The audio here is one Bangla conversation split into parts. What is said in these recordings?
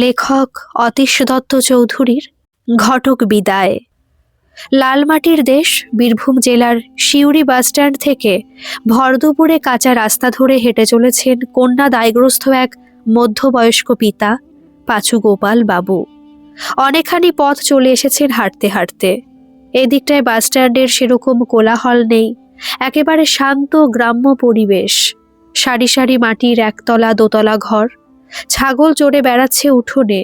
লেখক অতীশ দত্ত চৌধুরীর ঘটক বিদায়। লালমাটির দেশ বীরভূম জেলার সিউড়ি বাসস্ট্যান্ড থেকে ভরদুপুরে কাঁচা রাস্তা ধরে হেঁটে চলেছেন কন্যা দায়গ্রস্ত এক মধ্যবয়স্ক পিতা পাঁচু গোপাল বাবু। অনেকখানি পথ চলে এসেছেন হাঁটতে হাঁটতে। এদিকটায় বাসস্ট্যান্ডের সেরকম কোলাহল নেই, একেবারে শান্ত গ্রাম্য পরিবেশ। সারি সারি মাটির একতলা দোতলা ঘর, ছাগল চড়ে বেড়াচ্ছে উঠোনে,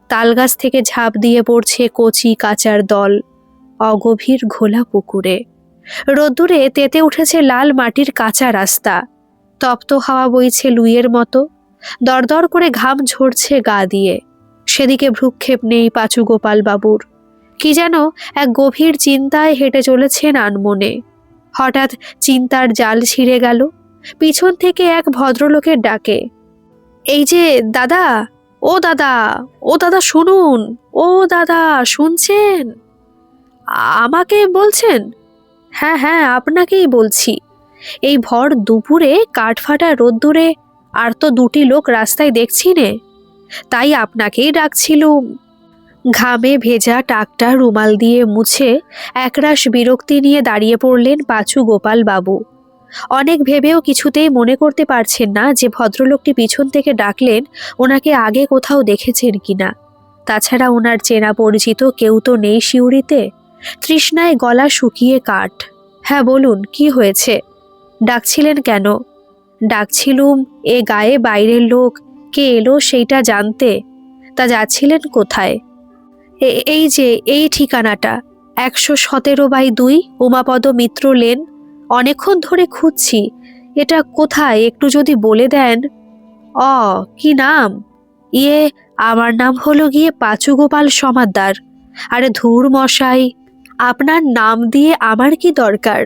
তালগাছ থেকে ঝাঁপ দিয়ে পড়ছে কচি কাচার দল অগভীর ঘোলা পুকুরে। রোদ্দুরে তেতে উঠেছে লাল মাটির কাঁচা রাস্তা, তপ্ত হাওয়া বইছে লুইয়ের মতো, দরদর করে ঘাম ঝরছে গা দিয়ে। সেদিকে ভ্রুক্ষেপ নেই পাঁচু গোপাল বাবুর। কি যেন এক গভীর চিন্তায় হেঁটে চলেছেন আনমনে। হঠাৎ চিন্তার জাল ছিঁড়ে গেল। পিছন থেকে এক ভদ্রলোকের ডাকে, এই যে দাদা, ও দাদা, ও দাদা শুনুন, ও দাদা শুনছেন? আমাকে বলছেন? হ্যাঁ হ্যাঁ, আপনাকেই বলছি। এই ভর দুপুরে কাঠফাটা রোদ্দুরে আর তো দুটি লোক রাস্তায় দেখছি নে, তাই আপনাকেই ডাকছিলুম। ঘামে ভেজা টাকটা রুমাল দিয়ে মুছে একরাশ বিরক্তি নিয়ে দাঁড়িয়ে পড়লেন পাঁচু গোপাল বাবু। অনেক ভেবেও কিছুতেই মনে করতে পারছেন না যে ভদ্রলোকটি পিছন থেকে ডাকলেন ওনাকে আগে কোথাও দেখেছেন কিনা। তাছাড়া ওনার চেনা পরিচিত কেউ তো নেই সিউড়িতে। তৃষ্ণায় গলা শুকিয়ে কাঠ। হ্যাঁ বলুন, কি হয়েছে? ডাকছিলেন কেন? ডাকছিলুম এ গায়ে বাইরের লোক কে এলো সেইটা জানতে। তা যাচ্ছিলেন কোথায়? এই যে এই ঠিকানাটা, 117/2 উমাপদ মিত্র লেন। অনেকক্ষণ ধরে খুঁজছি, এটা কোথায় একটু যদি বলে দেন। কি নাম? আমার নাম হলো গিয়ে পাঁচু গোপাল সমাদ্দার। আরে ধুর মশাই, আপনার নাম দিয়ে আমার কি দরকার?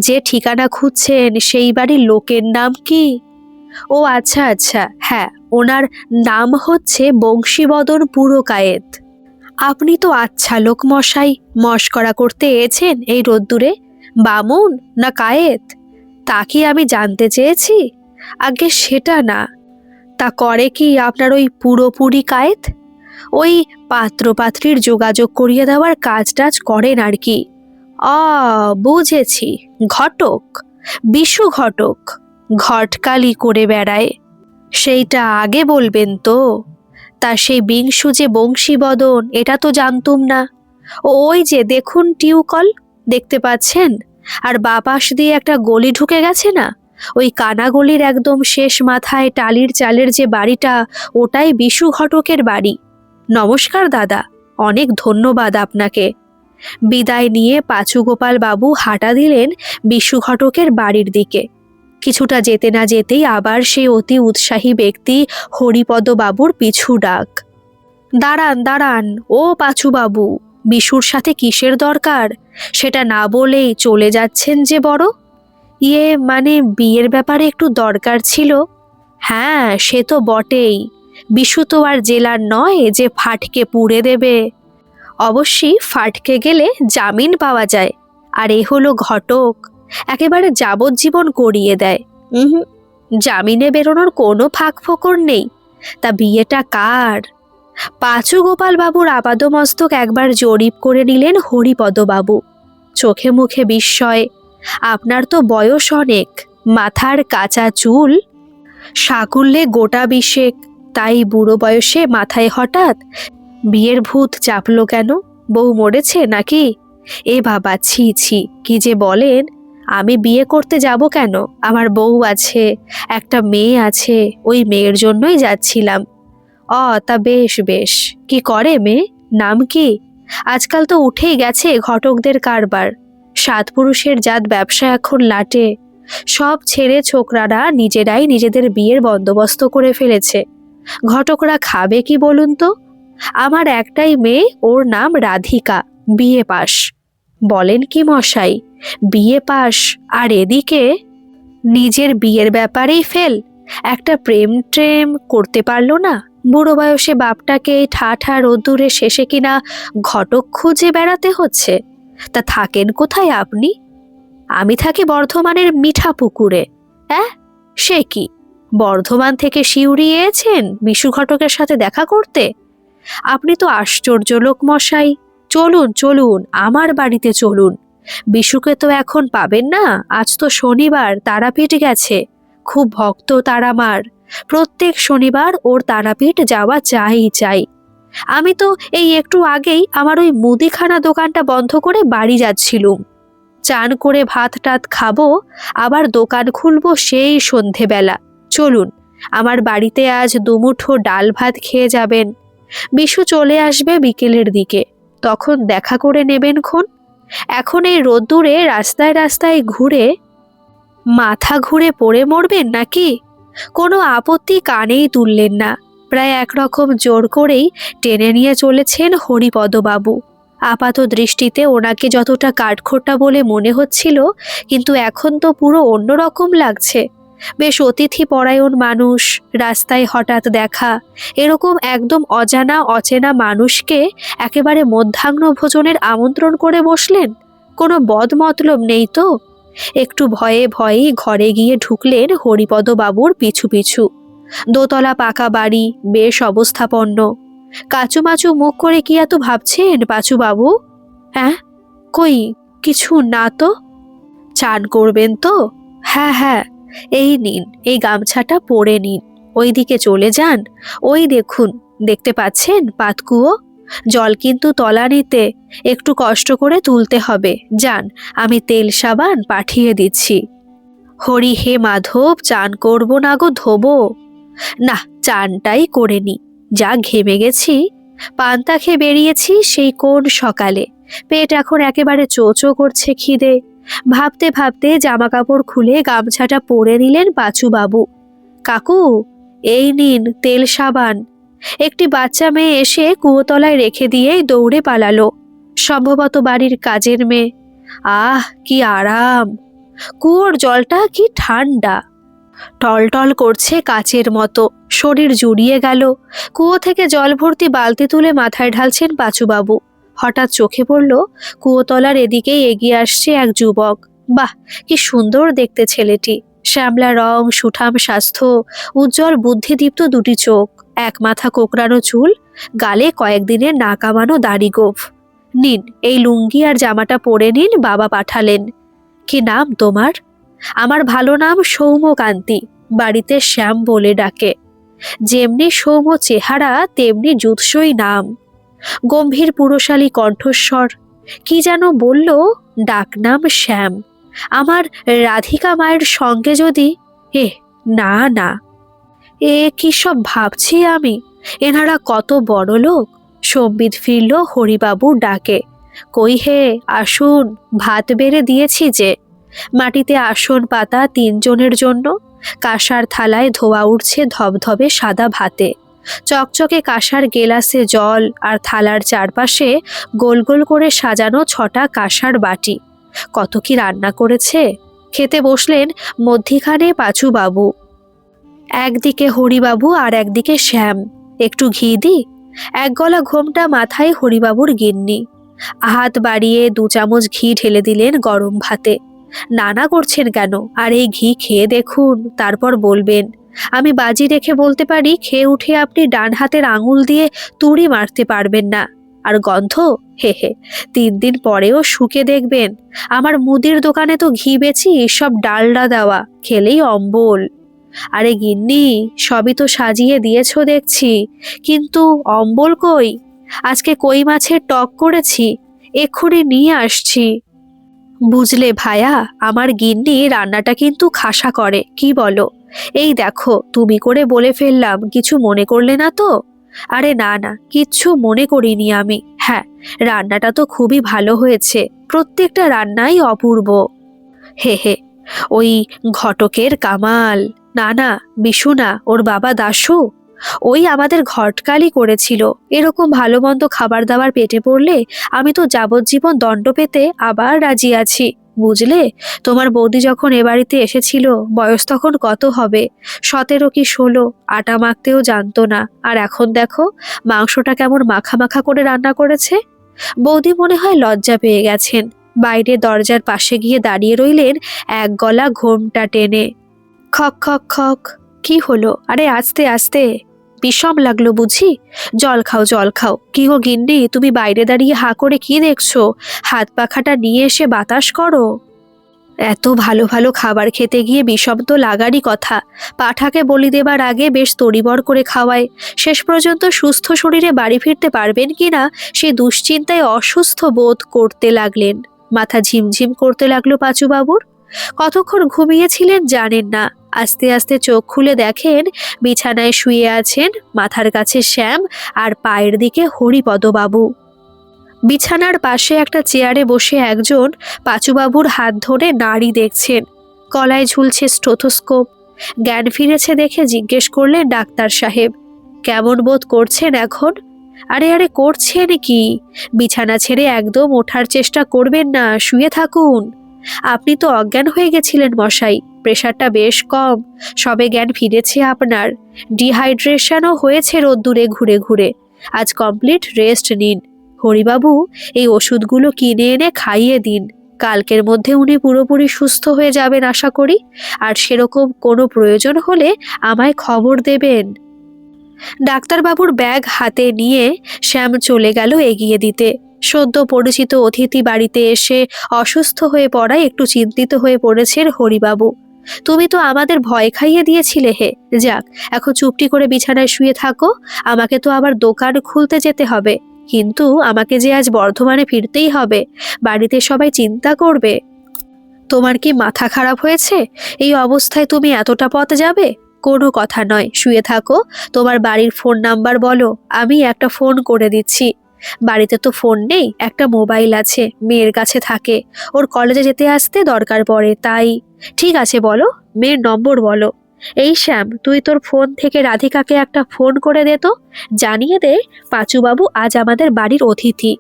যে ঠিকানা খুঁজছেন সেই বাড়ির লোকের নাম কি? ও আচ্ছা আচ্ছা, হ্যাঁ, ওনার নাম হচ্ছে বংশীবদন পুরকায়েত। আপনি তো আচ্ছা লোক মশাই, মশকরা করতে এসেছেন এই রোদ্দুরে? বামুন না কায়েত তা কি আমি জানতে চেয়েছি? আগে সেটা না। তা করে কি আপনার ওই পুরোপুরি কায়েত? ওই পাত্রপাত্রীর যোগাযোগ করিয়ে দেওয়ার কাজ টাজ করেন আর কি। বুঝেছি, ঘটক, বিশু ঘটক, ঘটকালি করে বেড়ায়। সেইটা আগে বলবেন তো। তা সেই বিংশু যে বংশীবদন এটা তো জানতুম না। ওই যে দেখুন টিউকল দেখতে পাচ্ছেন, আর বাপাস দিয়ে একটা গলি ঢুকে গেছে না, ওই কানা গলির একদম শেষ মাথায় টালির চালের যে বাড়িটা, ওটাই বিশু ঘটকের বাড়ি। নমস্কার দাদা, অনেক ধন্যবাদ আপনাকে। বিদায় নিয়ে পাঁচু গোপাল বাবু হাঁটা দিলেন বিশু ঘটকের বাড়ির দিকে। কিছুটা যেতে না যেতেই আবার সেই অতি উৎসাহী ব্যক্তি হরিপদ বাবুর পিছু ডাক, দাঁড়ান দাঁড়ান, ও পাঁচু বাবু, বিশুর সাথে কিসের দরকার? সেটা না বলেই চলে যাচ্ছেন যে বড়। মানে বিয়ের ব্যাপারে একটু দরকার ছিল। হ্যাঁ সে তো বটেই, বিশু তো আর জেলার নয় যে ফাটকে পুড়ে দেবে। অবশ্যই ফাটকে গেলে জামিন পাওয়া যায়, আর এ হলো ঘটক, একেবারে যাবজ্জীবন করিয়ে দেয়। জামিনে বেরোনোর কোনো ফাঁক ফোকর নেই। তা বিয়েটা কার? পাঁচু গোপাল বাবুর আপাদমস্তক একবার জরিপ করে নিলেন হরিপদ বাবু। চোখে মুখে বিস্ময়। আপনার তো বয়স অনেক, মাথার কাঁচা চুল, সাকুল্যে গোটা 20, তাই বুড়ো বয়সে মাথায় হঠাৎ বিয়ের ভূত চাপলো কেন? বউ মরেছে নাকি? এ বাবা, ছি ছি, কি যে বলেন! আমি বিয়ে করতে যাব কেন? আমার বউ আছে, একটা মেয়ে আছে, ওই মেয়ের জন্যই যাচ্ছিলাম। তা বেশ বেশ। কি করে মেয়ে? নাম কি? আজকাল তো উঠেই গেছে ঘটকদের কারবার। 7 পুরুষের জাত ব্যবসা এখন লাটে। সব ছেড়ে ছোকরারা নিজেরাই নিজেদের বিয়ের বন্দোবস্ত করে ফেলেছে। ঘটকরা খাবে কি বলুন তো? আমার একটাই মেয়ে, ওর নাম রাধিকা, বিয়ে পাশ। বলেন কি মশাই, বিয়ে পাশ, আর এদিকে নিজের বিয়ের ব্যাপারেই ফেল। একটা প্রেম ট্রেম করতে পারলো না। বুড়ো বয়সে বাপটাকে ঠাঠা রোদ্দুরে শেষে কিনা ঘটক খুঁজে বেড়াতে হচ্ছে। তা থাকেন কোথায় আপনি? আমি থাকি বর্ধমানের মিঠা পুকুরে। সে কি? বর্ধমান থেকে শিউরি এসেছেন বিশু ঘটকের সাথে দেখা করতে? আপনি তো আশ্চর্য লোক মশাই। চলুন চলুন, আমার বাড়িতে চলুন। বিশুকে তো এখন পাবেন না, আজ তো শনিবার, তারাপীঠ গেছে। খুব ভক্ত তার আমার, প্রত্যেক শনিবার ওর তারাপীঠ যাওয়া চাই চাই। আমি তো এই একটু আগেই আমার ওই মুদিখানা দোকানটা বন্ধ করে বাড়ি যাচ্ছিলুম। চান করে ভাত টাত খাবো, আবার দোকান খুলবো সেই সন্ধেবেলা। চলুন, আমার বাড়িতে আজ দুমুঠো ডাল ভাত খেয়ে যাবেন। বিশু চলে আসবে বিকেলের দিকে, তখন দেখা করে নেবেন খন। এখন এই রোদ্দুরে রাস্তায় রাস্তায় ঘুরে মাথা ঘুরে পড়ে মরবেন নাকি? কোনো আপত্তি কানেই তুললেন না, প্রায় একরকম জোর করেই টেনে নিয়ে চলেছেন হরিপদবাবু। আপাত দৃষ্টিতে ওনাকে যতটা কাঠখোট্টা বলে মনে হচ্ছিল, কিন্তু এখন তো পুরো অন্যরকম লাগছে। বেশ অতিথি পরায়ণ মানুষ, রাস্তায় হঠাৎ দেখা এরকম একদম অজানা অচেনা মানুষকে একেবারে মধ্যাহ্ন ভোজনের আমন্ত্রণ করে বসলেন। কোনো বদমতলব নেই তো? একটু ভয়ে ভয়েই ঘরে গিয়ে ঢুকলেন হরিপদবাবুর পিছু পিছু। দোতলা পাকা বাড়ি, বেশ অবস্থাপন্ন। কাচুমাচু মুখ করে কি এত ভাবছেন পাচুবাবু? হ্যাঁ, কই কিছু না তো। চান করবেন তো? হ্যাঁ হ্যাঁ, এই নিন, এই গামছাটা পরে নিন, ওই দিকে চলে যান। ওই দেখুন, দেখতে পাচ্ছেন পাতকুয়ো? জল কিন্তু তলানিতে, একটু কষ্ট করে তুলতে হবে। যান, আমি তেল সাবান পাঠিয়ে দিচ্ছি। হরি হে মাধব, চান করব না গো, ধোবো? না, চানটাই করে নি, যা ঘেমে গেছি। পান্তা খেয়ে বেরিয়েছি সেই কোন সকালে, পেট এখন একেবারে চোচো করছে খিদে। ভাবতে ভাবতে জামা কাপড় খুলে গামছাটা পরে নিলেন পাচুবাবু। কাকু, এই নিন তেল সাবান। একটি বাচ্চা মেয়ে এসে কুয়োতলায় রেখে দিয়েই দৌড়ে পালালো, সম্ভবত বাড়ির কাজের মেয়ে। আহ, কি আরাম! কুয়োর জলটা কি ঠান্ডা, টলটল করছে কাচের মতো, শরীর জুড়িয়ে গেল। কুয়ো থেকে জল ভর্তি বালতি তুলে মাথায় ঢালছেন পাচুবাবু। হঠাৎ চোখে পড়ল কুয়োতলার এদিকেই এগিয়ে আসছে এক যুবক। বাহ, কি সুন্দর দেখতে ছেলেটি! শ্যামলা রং, সুঠাম স্বাস্থ্য, উজ্জ্বল বুদ্ধিদীপ্ত দুটি চোখ, এক মাথা কোকড়ানো চুল, গালে কয়েকদিনের না কামানো দাড়ি গোঁফ। নিন, এই লুঙ্গি আর জামাটা পরে নিন, বাবা পাঠালেন। কি নাম তোমার? আমার ভালো নাম সৌম্যকান্তি, বাড়িতে শ্যাম বলে ডাকে। যেমনি সৌম্য চেহারা তেমনি জুৎসই নাম। গম্ভীর পুরুষালী কণ্ঠস্বর। কি যেন বলল, ডাকনাম শ্যাম। আমার রাধিকা মায়ের সঙ্গে যদি না না, এ কি সব ভাবছি আমি? এনারা কত বড় লোক! সম্বিত ফিরল হরিবাবুর ডাকে। কই হে, আসুন, ভাত বেড়ে দিয়েছি যে। মাটিতে আসন পাতা তিনজনের জন্য, কাঁসার থালায় ধোয়া উঠছে ধবধবে সাদা ভাতে। চকচকে কাঁসার গেলাসে জল, আর থালার চারপাশে গোল গোল করে সাজানো 6টা কাঁসার বাটি। কত কি রান্না করেছে! খেতে বসলেন মধ্যিখানে পাচুবাবু, একদিকে হরিবাবু আর একদিকে শ্যাম। একটু ঘি দি? এক গলা ঘোমটা মাথায় হরিবাবুর গিন্নি। হাত বাড়িয়ে 2 চামচ ঘি ঢেলে দিলেন গরম ভাতে। নানা করছেন কেন? আর এই ঘি খেয়ে দেখুন, তারপর বলবেন। আমি বাজি রেখে বলতে পারি, খেয়ে উঠে আপনি ডান হাতের আঙুল দিয়ে তুড়ি মারতে পারবেন না। আর গন্ধ, হে হে, 3 দিন পরেও শুকে দেখবেন। আমার মুদির দোকানে তো ঘি বেচি, সব ডালডা দেওয়া, খেলেই অম্বল। আরে গিন্নি, সবই তো সাজিয়ে দিয়েছো দেখছি, কিন্তু অম্বল কই? আজকে কই মাছের টক করেছি, এক্ষুনি নিয়ে আসছি। বুঝলে ভায়া, আমার গিন্নি রান্নাটা কিন্তু খাসা করে, কি বলো? এই দেখো, তুমি করে বলে ফেললাম, কিছু মনে করলে না তো? আরে না না, কিচ্ছু মনে করিনি আমি। হ্যাঁ, রান্নাটা তো খুবই ভালো হয়েছে, প্রত্যেকটা রান্নাই অপূর্ব। হে হে, ওই ঘটকের কামাল। না না, বিশু না, ওর বাবা দাশু। ওই আমাদের ঘটকালি করেছিল। এরকম ভালো মন্দ খাবার দাবার পেটে পড়লে আমি তো যাবজ্জীবন দণ্ড পেতে আবার রাজি আছি, বুঝলে? তোমার বৌদি যখন এ বাড়িতে এসেছিল, বয়স তখন কত হবে? 17 কি 16। আটা মাখতেও জানতো না, আর এখন দেখো মাংসটা কেমন মাখা মাখা করে রান্না করেছে। বৌদি মনে হয় লজ্জা পেয়ে গেছেন, বাইরে দরজার পাশে গিয়ে দাঁড়িয়ে রইলেন এক গলা ঘোমটা টেনে। খক খক খক, কি হলো? আরে আস্তে আস্তে। বিষম লাগলো বুঝি? জল খাও, জল খাও। কি গো গিন্নি, তুমি বাইরে দাঁড়িয়ে হাঁ করে কি দেখছো? হাত পাখাটা নিয়ে এসে বাতাস করো। এত ভালো ভালো খাবার খেতে গিয়ে বিষম তো লাগারই কথা। পাঠাকে বলি দেবার আগে বেশ তড়িবড় করে খাওয়ায়। শেষ পর্যন্ত সুস্থ শরীরে বাড়ি ফিরতে পারবেন কিনা সে দুশ্চিন্তায় অসুস্থ বোধ করতে লাগলেন। মাথা ঝিমঝিম করতে লাগলো পাঁচুবাবুর। কতক্ষণ ঘুমিয়েছিলেন জানেন না। আস্তে আস্তে চোখ খুলে দেখেন বিছানায় শুয়ে আছেন, মাথার কাছে শ্যাম আর পায়ের দিকে হরিপদবাবু। বিছানার পাশে একটা চেয়ারে বসে একজন পাঁচুবাবুর হাত ধরে নাড়ি দেখছেন। গলায় ঝুলছে স্টেথোস্কোপ। জ্ঞান ফিরেছে দেখে জিজ্ঞেস করলেন ডাক্তার সাহেব, কেমন বোধ করছেন এখন? আরে আরে করছেন কি? বিছানা ছেড়ে একদম ওঠার চেষ্টা করবেন না, শুয়ে থাকুন। আপনি তো অজ্ঞান হয়ে গেছিলেন মশাই, প্রেশারটা বেশ কম, সবে জ্ঞান ফিরেছে আপনার। ডিহাইড্রেশনও হয়েছে রোদ্দুরে ঘুরে ঘুরে। আজ কমপ্লিট রেস্ট নিন। হরিবাবু, এই ওষুধগুলো কিনে এনে খাইয়ে দিন। কালকের মধ্যে উনি পুরোপুরি সুস্থ হয়ে যাবেন আশা করি। আর সেরকম কোনো প্রয়োজন হলে আমায় খবর দেবেন। ডাক্তারবাবুর ব্যাগ হাতে নিয়ে শ্যাম চলে গেল এগিয়ে দিতে। সদ্য পরিচিত অতিথি বাড়িতে এসে অসুস্থ হয়ে পড়ায় একটু চিন্তিত হয়ে পড়েছেন হরিবাবু। তুমি তো আমাদের ভয় খাইয়ে দিয়েছিলে হে। যাক, এখন চুপটি করে বিছানায় শুয়ে থাকো। আমাকে তো আবার দোকান খুলতে যেতে হবে। কিন্তু আমাকে যে আজ বর্ধমানে ফিরতেই হবে। বাড়িতে সবাই চিন্তা করবে। তোমার কি মাথা খারাপ হয়েছে? এই অবস্থায় তুমি এতটা পথ যাবে? কোনো কথা নয়, শুয়ে থাকো। তোমার বাড়ির ফোন নাম্বার বলো, আমি একটা ফোন করে দিচ্ছি। বাড়িতে তো ফোন নেই, একটা মোবাইল আছে, মেয়ের কাছে থাকে। ওর কলেজে যেতে আসতে দরকার পড়ে তাই। ঠিক আছে বলো, মেয়ের নম্বর বলো। এই শ্যাম, তুই তোর ফোন থেকে রাধিকাকে একটা ফোন করে দে তো। জানিয়ে দে পাঁচুবাবু আজ আমাদের বাড়ির অতিথি।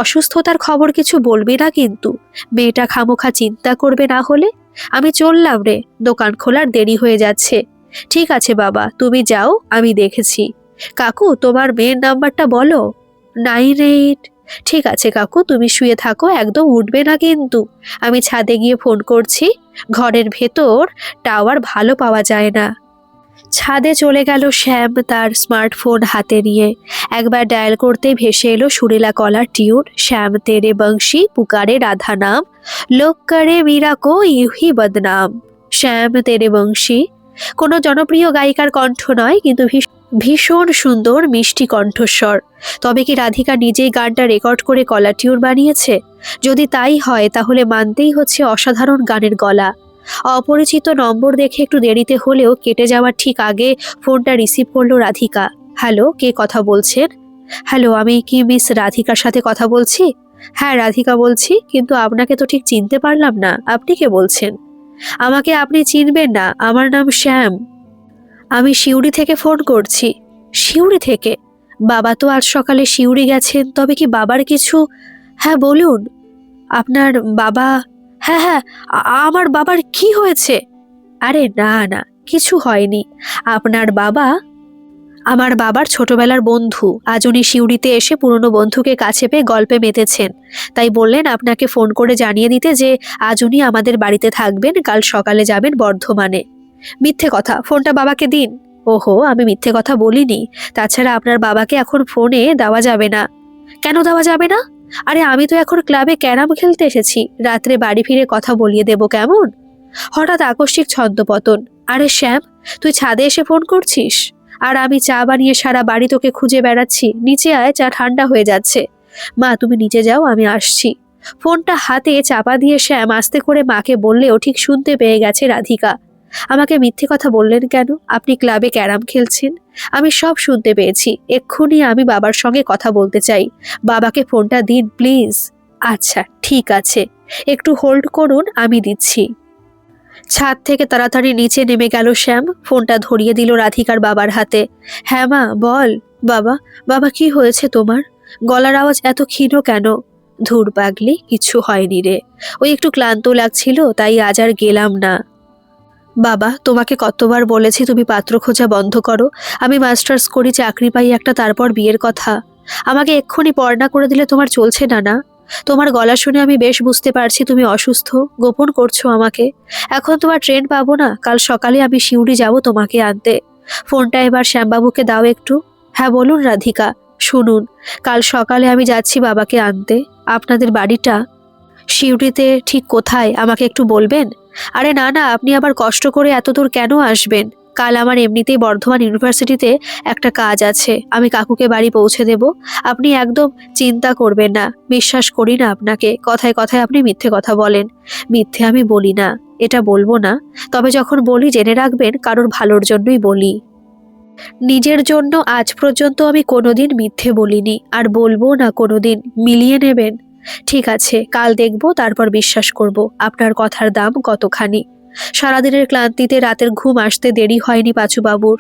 অসুস্থতার খবর কিছু বলবি না কিন্তু। মেয়েটা খামোখা চিন্তা করবে না হলে। আমি চললাম রে, দোকান খোলার দেরি হয়ে যাচ্ছে। ঠিক আছে বাবা, তুমি যাও, আমি দেখেছি। কাকু, তোমার মেয়ের নাম্বারটা বলো। 98। ঠিক আছে কাকু, তুমি শুয়ে থাকো, একদম উঠবে না কিন্তু। আমি ছাদে গিয়ে ফোন করছি। ঘরের ভেতর টাওয়ার ভালো পাওয়া যায় না। ছাদে চলে গেল শ্যাম তার স্মার্টফোন হাতে নিয়ে। একবার ডায়াল করতে ভেসে এলো সুরেলা কলার টিউন, শ্যাম তেরে বংশী পুকারে রাধা নাম, লোক করে মীরা কো ইউহি বদনাম। শ্যাম তেরে বংশী কোনো জনপ্রিয় গায়িকার কণ্ঠ নয়, কিন্তু ভীষণ সুন্দর মিষ্টি কণ্ঠস্বর। তবে কি রাধিকা নিজেই গানটা রেকর্ড করে কলার টিউন বানিয়েছে? যদি তাই হয় তাহলে মানতেই হচ্ছে অসাধারণ গানের গলা। অপরিচিত নম্বর দেখে একটু দেরিতে হলেও কেটে যাওয়ার ঠিক আগে ফোনটা রিসিভ করলো রাধিকা। হ্যালো, কে কথা বলছেন? হ্যালো, আমি কি মিস রাধিকার সাথে কথা বলছি? হ্যাঁ, রাধিকা বলছি, কিন্তু আপনাকে তো ঠিক চিনতে পারলাম না। আপনি কে বলছেন? আমাকে আপনি চিনবেন না, আমার নাম শ্যাম। আমি সিউড়ি থেকে ফোন করছি। সিউড়ি থেকে? বাবা তো আজ সকালে সিউড়ি গেছেন, তবে কি বাবার কিছু? হ্যাঁ বলুন। আপনার বাবা? হ্যাঁ হ্যাঁ, আমার বাবার কি হয়েছে? আরে না না, কিছু হয়নি। আপনার বাবা আমার বাবার ছোটবেলার বন্ধু। আজ উনি সিউড়িতে এসে পুরনো বন্ধুকে কাছে পেয়ে গল্পে মেতেছেন। তাই বললেন আপনাকে ফোন করে জানিয়ে দিতে যে আজ উনি আমাদের বাড়িতে থাকবেন, কাল সকালে যাবেন বর্ধমানে। মিথ্যে কথা, ফোনটা বাবাকে দিন। ওহো, আমি মিথ্যে কথা বলিনি। তাছাড়া আপনার বাবাকে এখন ফোনে দেওয়া যাবে না। কেন দেওয়া যাবে না? আরে আমি তো এখন ক্লাবে ক্যারাম খেলতে এসেছি, রাত্রে বাড়ি ফিরে কথা বলিয়ে দেব কেমন? হঠাৎ আকস্মিক ছন্দপতন। আরে শ্যাম, তুই ছাদে এসে ফোন করছিস? আর আমি চা বানিয়ে সারা বাড়ি তোকে খুঁজে বেড়াচ্ছি। নিচে আয়, চা ঠান্ডা হয়ে যাচ্ছে। মা, তুমি নিচে যাও, আমি আসছি। ফোনটা হাতে চাপা দিয়ে শ্যাম আস্তে করে মাকে বললেও ঠিক শুনতে পেয়ে গেছে রাধিকা। আমাকে মিথ্যে কথা বললেন কেন? আপনি ক্লাবে ক্যারাম খেলছেন, আমি সব শুনতে পেয়েছি। এক্ষুনি আমি বাবার সঙ্গে কথা বলতে চাই। বাবাকে ফোনটা দিন প্লিজ। আচ্ছা ঠিক আছে, একটু হোল্ড করুন, আমি দিচ্ছি। ছাদ থেকে তাড়াতাড়ি নিচে নেমে গেল শ্যাম, ফোনটা ধরিয়ে দিল রাধিকার বাবার হাতে। হ্যাঁ মা, বল। বাবা, বাবা কি হয়েছে তোমার? গলার আওয়াজ এত ক্ষীণ কেন? ধুর পাগলি, কিছু হয়নি রে। ওই একটু ক্লান্ত লাগছিল, তাই আজ আর গেলাম না। বাবা, তোমাকে কতবার বলেছি তুমি পাত্র খোঁজা বন্ধ করো। আমি মাস্টার্স করি, চাকরি পাই একটা, তারপর বিয়ের কথা। আমাকে এক্ষুনি পড়না করে দিলে তোমার চলছে না? না, তোমার গলা শুনে আমি বেশ বুঝতে পারছি তুমি অসুস্থ, গোপন করছো আমাকে। এখন তোমার ট্রেন পাবো না, কাল সকালে আমি সিউড়ি যাব তোমাকে আনতে। ফোনটা এবার শ্যামবাবুকে দাও একটু। হ্যাঁ বলুন রাধিকা। শুনুন, কাল সকালে আমি যাচ্ছি বাবাকে আনতে। আপনাদের বাড়িটা সিউড়িতে ঠিক কোথায় আমাকে একটু বলবেন? আরে না না, আপনি আবার কষ্ট করে এত দূর কেন আসবেন? কাল আমার এমনিতেই বর্ধমান ইউনিভার্সিটিতে একটা কাজ আছে, আমি কাকুকে বাড়ি পৌঁছে দেব। আপনি একদম চিন্তা করবেন না। বিশ্বাস করি না আপনাকে, কথায় কথায় আপনি মিথ্যে কথা বলেন। মিথ্যে আমি বলি না, এটা বলবো না। তবে যখন বলি জেনে রাখবেন কারোর ভালোর জন্যই বলি। নিজের জন্য আজ পর্যন্ত আমি কোনোদিন মিথ্যে বলিনি, আর বলবো না কোনোদিন। মিলিয়ে নেবেন? ঠিক আছে, কাল দেখব, তারপর বিশ্বাস করব আপনার কথার দাম কতখানি। সারাদিনের ক্লান্তিতে রাতের ঘুম আসতে দেরি হয়নি পাঁচুবাবুর।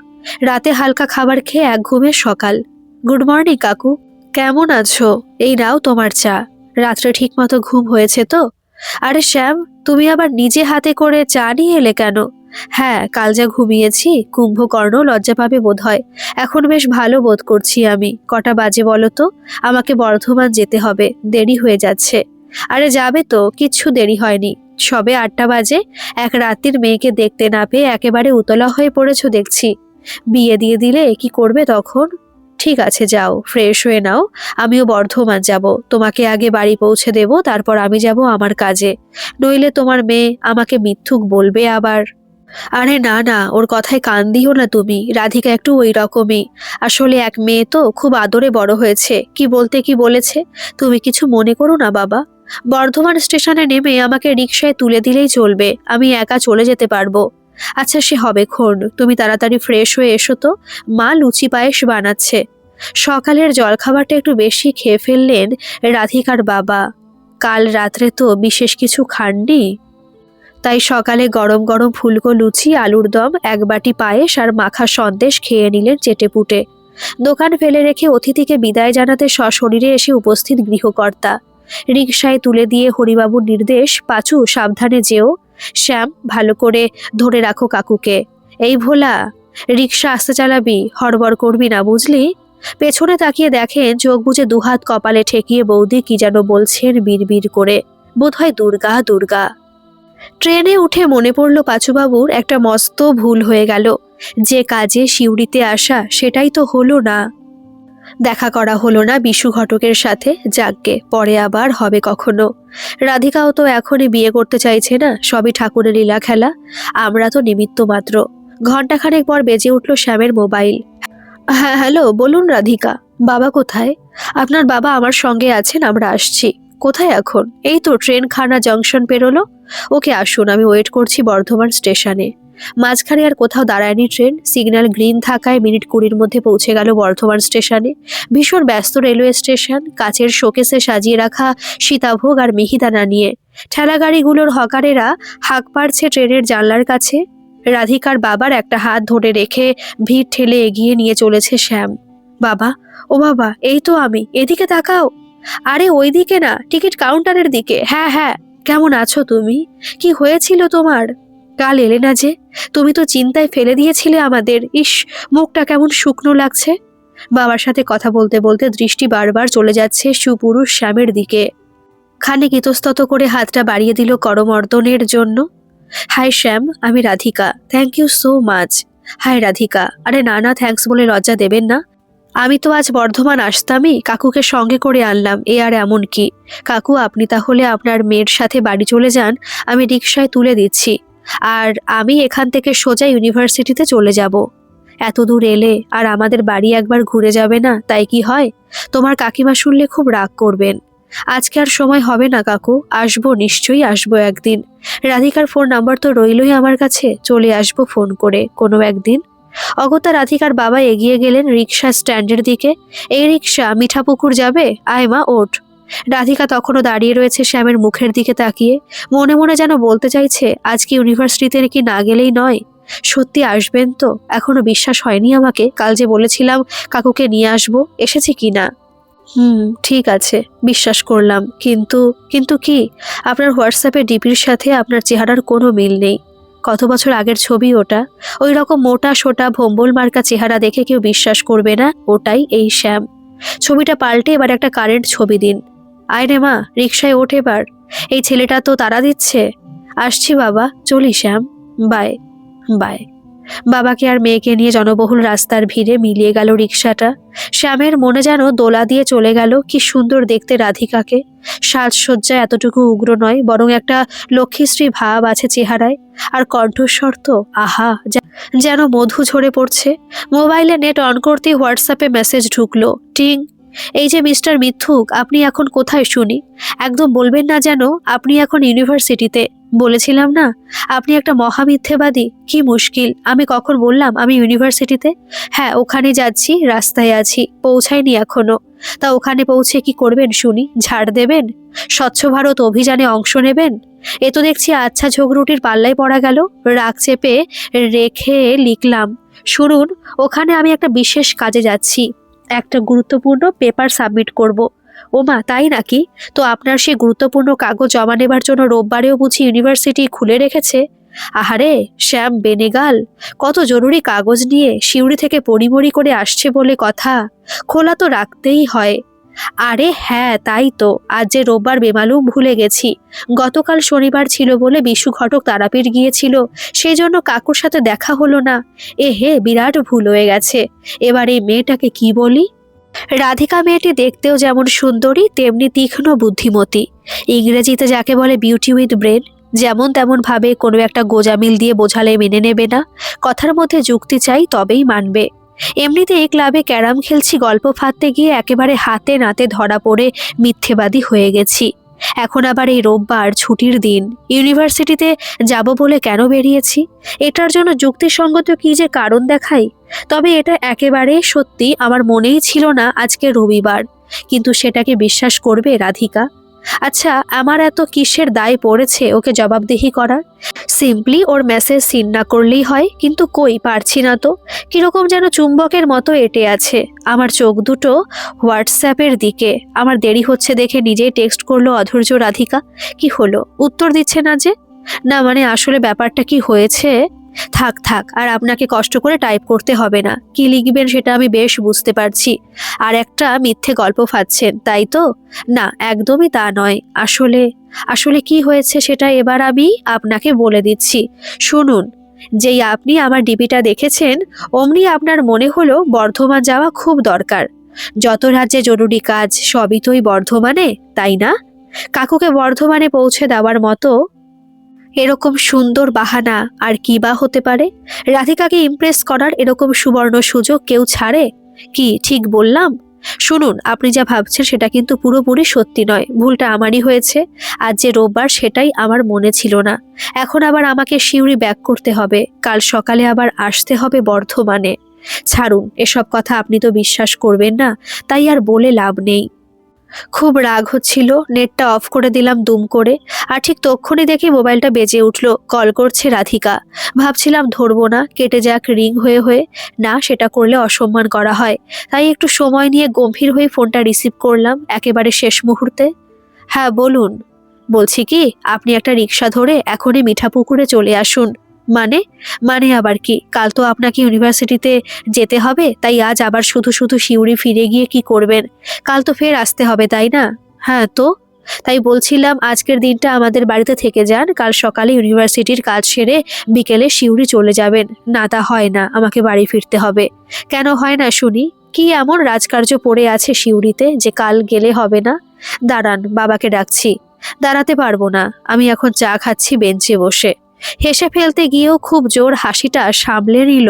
রাতে হালকা খাবার খেয়ে এক ঘুমের সকাল। গুড মর্নিং কাকু, কেমন আছো? এই নাও তোমার চা। রাত্রে ঠিকমতো ঘুম হয়েছে তো? আরে শ্যাম, তুমি আবার নিজে হাতে করে চা নিয়ে এলে কেন? হ্যাঁ, কাল যা ঘুমিয়েছি, কুম্ভকর্ণ লজ্জা পাবে বোধহয়। এখন বেশ ভালো বোধ করছি আমি। কটা বাজে বলো তো? আমাকে বর্ধমান যেতে হবে, দেরি হয়ে যাচ্ছে। আরে যাবে তো, কিচ্ছু দেরি হয়নি। সবে 8টা বাজে। এক রাত্রির মেয়েকে দেখতে না পেয়ে একেবারে উতলা হয়ে পড়েছো দেখছি। বিয়ে দিয়ে দিলে কি করবে তখন? ঠিক আছে, যাও ফ্রেশ হয়ে নাও। আমিও বর্ধমান যাব, তোমাকে আগে বাড়ি পৌঁছে দেব, তারপর আমি যাব আমার কাজে। নইলে তোমার মেয়ে আমাকে মিথ্যুক বলবে আবার। আরে না না, ওর কথায় কান দিও না তুমি। রাধিকা একটু ওই রকমই। আসলে এক মেয়ে তো, খুব আদরে বড় হয়েছে। কি বলতে কি বলেছে, তুমি কিছু মনে করো না বাবা। বর্ধমান স্টেশনে নেমে আমাকে রিকশায় তুলে দিলেই চলবে, আমি একা চলে যেতে পারবো। আচ্ছা সে হবে ক্ষণ, তুমি তাড়াতাড়ি ফ্রেশ হয়ে এসো তো। মা লুচি পায়েস বানাচ্ছে। সকালের জলখাবারটা একটু বেশি খেয়ে ফেললেন রাধিকার বাবা। কাল রাত্রে তো বিশেষ কিছু খাননি, তাই সকালে গরম গরম ফুলকো লুচি, আলুর দম, এক বাটি পায়েস আর মাখা সন্দেশ খেয়ে নিলেন চেটেপুটে। দোকান ফেলে রেখে অতিথিকে বিদায় জানাতে সশরীরে এসে উপস্থিত গৃহকর্তা। রিকশায় তুলে দিয়ে হরিবাবুর নির্দেশ, পাঁচু সাবধানে যেও। শ্যাম, ভালো করে ধরে রাখো কাকুকে। এই ভোলা, রিকশা আস্তে চালাবি, হড়বড় করবি না বুঝলি। পেছনে তাকিয়ে দেখেন চোখ বুজে দুহাত কপালে ঠেকিয়ে বৌদি কি যেন বলছেন বিড়বিড় করে, বোধহয় দুর্গা দুর্গা। ট্রেনে উঠে মনে পড়ল পাঁচুবাবুর একটা মস্ত ভুল হয়ে গেল। যে কাজে সিউড়িতে আসা সেটাই তো হলো না। দেখা করা হলো না বিশু ঘটকের সাথে। যাকগে, পরে আবার হবে কখনো। রাধিকাও তো এখনই বিয়ে করতে চাইছে না, সবই ঠাকুরের লীলা খেলা। আমরা তো নিমিত্ত মাত্র। ঘণ্টাখানেক পর বেজে উঠল শ্যামের মোবাইল। হ্যাঁ হ্যালো, বলুন রাধিকা। বাবা কোথায়? আপনার বাবা আমার সঙ্গে আছেন, আমরা আসছি। কোথায় এখন? এই তো ট্রেন খানা জংশন পেরোলো। ওকে আসুন, আমি ওয়েট করছি বর্ধমান স্টেশনে। মাঝখানে আর কোথাও দাঁড়ায়নি ট্রেন। সিগন্যাল গ্রিন থাকায় মিনিট 20-র মধ্যে পৌঁছে গেল বর্ধমান স্টেশনে। ভীষণ ব্যস্ত রেলওয়ে স্টেশন। কাচের শোকেসে সাজিয়ে রাখা সীতাভোগ আর মিহিদানা নিয়ে ঠেলাগাড়িগুলোর হকারেরা হাঁক পাড়ছে ট্রেনের জানলার কাছে। রাধিকার বাবার একটা হাত ধরে রেখে ভিড় ঠেলে এগিয়ে নিয়ে চলেছে শ্যাম। বাবা, ও বাবা, এই তো আমি, এদিকে তাকাও। আরে ওই দিকে না, টিকিট কাউন্টারের দিকে। হ্যাঁ হ্যাঁ, কেমন আছো তুমি? কি হয়েছিল তোমার? কাল এলে না যে, তুমি তো চিন্তায় ফেলে দিয়েছিলে আমাদের। ইস, মুখটা কেমন শুকনো লাগছে। বাবার সাথে কথা বলতে বলতে দৃষ্টি বারবার চলে যাচ্ছে সুপুরুষ শ্যামের দিকে। খানিক ইতস্তত করে হাতটা বাড়িয়ে দিল করমর্দনের জন্য। হাই শ্যাম, আমি Radhika. Thank you so much. Hi Radhika. আরে না না, থ্যাঙ্কস বলে লজ্জা দেবেন না। আমি তো আজ বর্ধমান আসতামই, কাকুকে সঙ্গে করে আনলাম, এ আর এমন কি। কাকু, আপনি তাহলে আপনার মেয়ের সাথে বাড়ি চলে যান, আমি রিকশায় তুলে দিচ্ছি। আর আমি এখান থেকে সোজা ইউনিভার্সিটিতে চলে যাব। এত দূর এলে আর আমাদের বাড়ি একবার ঘুরে যাবে না, তাই কি হয়? তোমার কাকিমা শুনলে খুব রাগ করবেন। আজকে আর সময় হবে না কাকু, আসবো, নিশ্চয়ই আসবো একদিন। রাধিকার ফোন নাম্বার তো রইলই আমার কাছে, চলে আসবো ফোন করে কোনো একদিন। অগত্যা রাধিকার বাবা এগিয়ে গেলেন রিকশা স্ট্যান্ডের দিকে। এই রিকশা মিঠাপুকুর যাবে, আয় মা ওঠ। রাধিকা তখনও দাঁড়িয়ে রয়েছে শ্যামের মুখের দিকে তাকিয়ে। মনে মনে যেন বলতে চাইছে, আজকে ইউনিভার্সিটিতে কি না গেলেই নয়। সত্যি আসবেন তো? এখনো বিশ্বাস হয়নি আমাকে। কাল যে বলেছিলাম কাকুকে নিয়ে আসবো, এসেছে কি না? ঠিক আছে, বিশ্বাস করলাম, কিন্তু কিন্তু কি? আপনার হোয়াটসঅ্যাপে ডিপির সাথে আপনার চেহারার কোনো মিল নেই। কত বছর আগের ছবি ওটা। ওই রকম মোটা সোটা ভম্বল মার্কা চেহারা দেখে কেউ বিশ্বাস করবে না ওটাই এই শ্যাম। ছবিটা পাল্টে এবার একটা কারেন্ট ছবি দিন। আয় রে মা, রিকশায় ওঠ এবার। এই ছেলেটা তো তাড়া দিচ্ছে। আসছি বাবা, চলি শ্যাম, বাই বাই। বাবাকে আর মেয়েকে নিয়ে জনবহুল রাস্তার ভিড়ে মিলিয়ে গেল রিকশাটা। শ্যামের মনে যেন দোলা দিয়ে চলে গেল। কি সুন্দর দেখতে রাধিকাকে। সাজসজ্জা এতটুকু উগ্র নয়, বরং একটা লক্ষ্মীশ্রী ভাব আছে চেহারায়। আর কণ্ঠস্বর তো আহা, যেন মধু ঝরে পড়ছে। মোবাইলে নেট অন করতেই হোয়াটসঅ্যাপে মেসেজ ঢুকলো, টিং। এই যে মিস্টার মিথুক, আপনি এখন কোথায় শুনি? একদম বলবেন না যেন আপনি এখন ইউনিভার্সিটিতে। বলেছিলাম না আপনি একটা মহামিথ্যেবাদী। কি মুশকিল, আমি কখন বললাম আমি ইউনিভার্সিটিতে? হ্যাঁ, ওখানে যাচ্ছি, রাস্তায় আছি, পৌঁছায়নি এখনো। তা ওখানে পৌঁছে কি করবেন শুনি? ঝাড় দেবেন? স্বচ্ছ ভারত অভিযানে অংশ নেবেন? এ তো দেখছি আচ্ছা ঝগড়ুটির পাল্লায় পড়া গেল। রাগ চেপে রেখে লিখলাম, শুনুন, ওখানে আমি একটা বিশেষ কাজে যাচ্ছি, একটা গুরুত্বপূর্ণ পেপার সাবমিট করব। ওমা, তাই নাকি? তো আপনার সেই গুরুত্বপূর্ণ কাগজ জমা নেবার জন্য রোববারেও বুঝি ইউনিভার্সিটি খুলে রেখেছে? আহারে শ্যাম বেনেগাল, কত জরুরি কাগজ নিয়ে সিউড়ি থেকে পড়িমড়ি করে আসছে বলে কথা, খোলা তো রাখতেই হয়। আরে হ্যাঁ, তাই তো, আজ যে রোববার বেমালুম ভুলে গেছি। গতকাল শনিবার ছিল বলে বিশু ঘটক তারাপীঠ গিয়েছিল, সেই জন্য কাকুর সাথে দেখা হলো না। এ হে, বিরাট ভুল হয়ে গেছে। এবার এই মেয়েটাকে কি বলি? রাধিকা মেয়েটি দেখতেও যেমন সুন্দরী তেমনি তীক্ষ্ণ বুদ্ধিমতী। ইংরেজিতে যাকে বলে বিউটি উইথ ব্রেন। যেমন তেমন ভাবে কোনো একটা গোজামিল দিয়ে বোঝালে মেনে নেবে না, কথার মধ্যে যুক্তি চাই তবেই মানবে। এমনিতে এই ক্লাবে ক্যারাম খেলছি, গল্প ফাঁদতে গিয়ে একেবারে হাতে নাতে ধরা পড়ে মিথ্যেবাদী হয়ে গেছি। এখন আবার এই রোববার ছুটির দিন, ইউনিভার্সিটিতে যাব বলে কেন বেরিয়েছি? এটার জন্য যুক্তিসঙ্গত কি যে কারণ দেখাই। তবে এটা একেবারে সত্যি, আমার মনেই ছিল না আজকে রবিবার। কিন্তু সেটাকে বিশ্বাস করবে রাধিকা? আচ্ছা, আমার এত কিসের দায় পড়েছে ওকে জবাবদিহি করার? সিম্পলি ওর মেসেজ সিন না করলেই হয়, কিন্তু কই পারছি না তো। কিরকম যেন চুম্বকের মতো এঁটে আছে আমার চোখ দুটো হোয়াটসঅ্যাপের দিকে। আমার দেরি হচ্ছে দেখে নিজেই টেক্সট করলো অধৈর্য রাধিকা। কি হলো, উত্তর দিচ্ছে না যে? না মানে আসলে ব্যাপারটা কি হয়েছে? থাক থাক, আর আপনাকে কষ্ট করে টাইপ করতে হবে না। কি লিখবেন সেটা আমি বেশ বুঝতে পারছি। আর একটা মিথ্যে গল্প ফাঁদছেন, তাই তো? না, একদমই তা নয়। আসলে আসলে কি হয়েছে সেটা এবার আমি আপনাকে বলে দিচ্ছি, শুনুন। যেই আপনি আমার ডিপিটা দেখেছেন, অমনি আপনার মনে হলো বর্ধমান যাওয়া খুব দরকার। যত রাজ্যে জরুরি কাজ সবই তো এই বর্ধমানে, তাই না? কাকুকে বর্ধমানে পৌঁছে দেওয়ার মতো এরকম সুন্দর বাহানা আর কি বা হতে পারে? রাধিকাকে ইমপ্রেস করার এরকম সুবর্ণ সুযোগ কেউ ছাড়ে? কি ঠিক বললাম? শুনুন, আপনি যা ভাবছেন সেটা কিন্তু পুরোপুরি সত্যি নয়। ভুলটা আমারই হয়েছে। আজ যে রোববার সেটাই আমার মনে ছিল না। এখন আবার আমাকে সিউড়ি ব্যাক করতে হবে, কাল সকালে আবার আসতে হবে বর্ধমানে। ছাড়ুন এসব কথা, আপনি তো বিশ্বাস করবেন না, তাই আর বলে লাভ নেই। খুব রাগ হচ্ছিল, নেটটা অফ করে দিলাম দুম করে। আর ঠিক তক্ষুনি দেখি মোবাইলটা বেজে উঠল, কল করছে রাধিকা। ভাবছিলাম ধরবো না, কেটে যাক রিং হয়ে হয়ে। না, সেটা করলে অসম্মান করা হয়। তাই একটু সময় নিয়ে গম্ভীর হয়ে ফোনটা রিসিভ করলাম একেবারে শেষ মুহূর্তে। হ্যাঁ বলুন। বলছি কি, আপনি একটা রিক্সা ধরে এখনই মিঠাপুকুরে চলে আসুন। মানে? মানে আবার কি? কাল তো আপনাকে ইউনিভার্সিটিতে যেতে হবে, তাই আজ আবার শুধু শুধু সিউড়ি ফিরে গিয়ে কি করবেন? কাল তো ফের আসতে হবে, তাই না? হ্যাঁ তো, তাই বলছিলাম আজকের দিনটা আমাদের বাড়িতে থেকে যান, কাল সকালে ইউনিভার্সিটির কাজ সেরে বিকেলে সিউড়ি চলে যাবেন। না, তা হয় না, আমাকে বাড়ি ফিরতে হবে। কেন হয় না শুনি? কি এমন রাজকার্য পড়ে আছে সিউড়িতে যে কাল গেলে হবে না? দাঁড়ান, বাবাকে ডাকছি। দাঁড়াতে পারবো না, আমি এখন চা খাচ্ছি বেঞ্চে বসে। হেসে ফেলতে গিয়েও খুব জোর হাসিটা সামলে নিল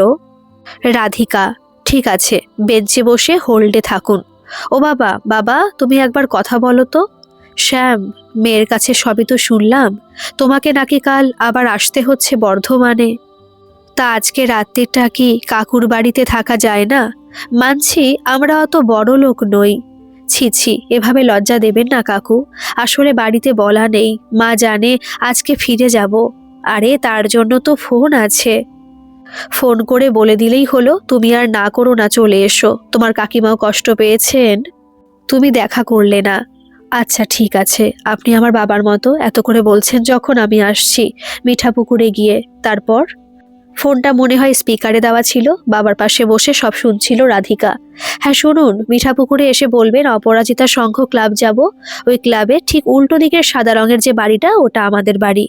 রাধিকা। ঠিক আছে, বেঞ্চে বসে হোল্ডে থাকুন। ও বাবা, বাবা তুমি একবার কথা বলো তো। শ্যাম, মেয়ের কাছে সবই তো শুনলাম। তোমাকে নাকি কাল আবার আসতে হচ্ছে বর্ধমানে। তা আজকে রাত্রিটা কি কাকুর বাড়িতে থাকা যায় না? মানছি আমরা অত বড় লোক নই। ছি ছি, এভাবে লজ্জা দেবেন না কাকু। আসলে বাড়িতে বলা নেই, মা জানে আজকে ফিরে যাব। আরে তার জন্য তো ফোন আছে। ফোন করে বলে দিলেই হলো, তুমি আর না করো না, চলে এসো। তোমার কাকিমাও কষ্ট পেয়েছেন, তুমি দেখা করলে না। আচ্ছা ঠিক আছে, আপনি আমার বাবার মতো, এত করে বলছেন যখন আমি আসছি মিঠাপুকুরে গিয়ে। তারপর? ফোনটা মনে হয় স্পিকারে দেওয়া ছিল। বাবার পাশে বসে সব শুনছিল রাধিকা। হ্যাঁ শুনুন, মিঠাপুকুরে এসে বলবেন অপরাজিতা সংঘ ক্লাব যাব। ওই ক্লাবের ঠিক উল্টো দিকের সাদা রঙের যে বাড়িটা, ওটা আমাদের বাড়ি।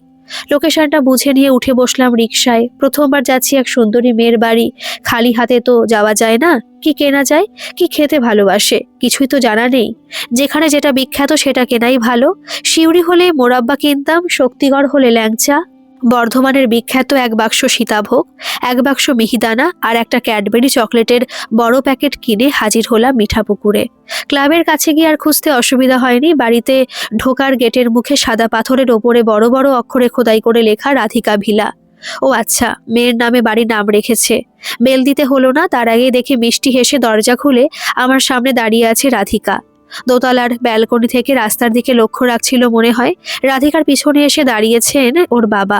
লোকেশনটা বুঝে নিয়ে উঠে বসলাম রিকশায়। প্রথমবার যাচ্ছি এক সুন্দরী মেয়ের বাড়ি। খালি হাতে তো যাওয়া যায় না। কি কেনা যায়, কি খেতে ভালোবাসে, কিছুই তো জানা নেই। যেখানে যেটা বিখ্যাত সেটা কেনাই ভালো। সিউড়ি হলে মোরাব্বা কিনতাম, শক্তিগড় হলে ল্যাংচা, বর্ধমানের বিখ্যাত এক বাক্স সীতাভোগ, এক বাক্স মিহিদানা আর একটা ক্যাডবেরি চকলেটের বড় প্যাকেট কিনে হাজির হলাম মিঠাপুকুরে। ক্লাবের কাছে গিয়ে আর খুঁজতে অসুবিধা হয়নি। বাড়িতে ঢোকার গেটের মুখে সাদা পাথরের ওপরে বড় বড় অক্ষরে খোদাই করে লেখা রাধিকা ভিলা। ও আচ্ছা, মেয়ের নামে বাড়ির নাম রেখেছে। বেল দিতে হলো না, তার আগে দেখে মিষ্টি হেসে দরজা খুলে আমার সামনে দাঁড়িয়ে আছে রাধিকা। দোতলার ব্যালকনি থেকে রাস্তার দিকে লক্ষ্য রাখছিল মনে হয়। রাধিকার পিছনে এসে দাঁড়িয়েছেন ওর বাবা।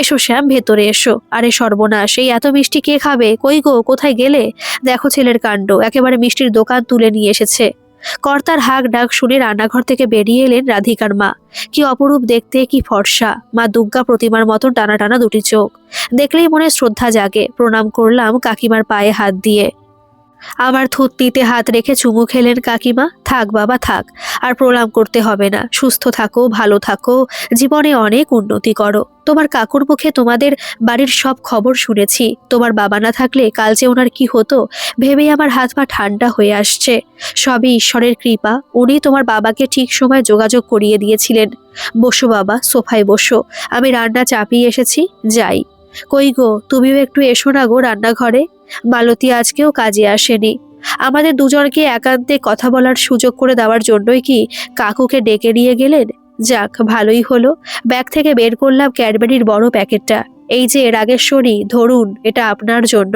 এসো শ্যাম, ভেতরে এসো। আরে সর্বনাশ, এই এত মিষ্টি কে খাবে? কই গো, কোথায় গেলে? দেখো ছেলের কাণ্ড, একেবারে মিষ্টির দোকান তুলে নিয়ে এসেছে। কর্তার হাঁক ডাক শুনে রান্নাঘর থেকে বেরিয়ে এলেন রাধিকার মা। কি অপরূপ দেখতে, কি ফর্সা! মা দুর্গা প্রতিমার মতন টানা টানা দুটি চোখ। দেখলেই মনে শ্রদ্ধা জাগে। প্রণাম করলাম কাকিমার পায়ে হাত দিয়ে। আমার থুতনিতে হাত রেখে চুমু খেলেন কাকিমা। থাক বাবা থাক, আর প্রণাম করতে হবে না। সুস্থ থাকো, ভালো থাকো, জীবনে অনেক উন্নতি করো। তোমার কাকুর মুখে তোমাদের বাড়ির সব খবর শুনেছি। তোমার বাবা না থাকলে কাল যে ওনার কি হতো ভেবেই আমার হাত পা ঠান্ডা হয়ে আসছে। সবই ঈশ্বরের কৃপা। উনি তোমার বাবাকে ঠিক সময় যোগাযোগ করিয়ে দিয়েছিলেন। বসো বাবা, সোফায় বসো। আমি রান্না চাপিয়ে এসেছি, যাই। কই গো, তুমিও একটু এসো না গো রান্নাঘরে। মালতী আজকেও কাজে আসেনি। আমাদের দুজনকে একান্তে কথা বলার সুযোগ করে দেওয়ার জন্যই কি কাকুকে ডেকে নিয়ে গেলেন? যাক, ভালোই হলো। ব্যাগ থেকে বের করলাম ক্যাডবেরির বড় প্যাকেটটা। এই যে রাগেশ্বরী, ধরুন, এটা আপনার জন্য।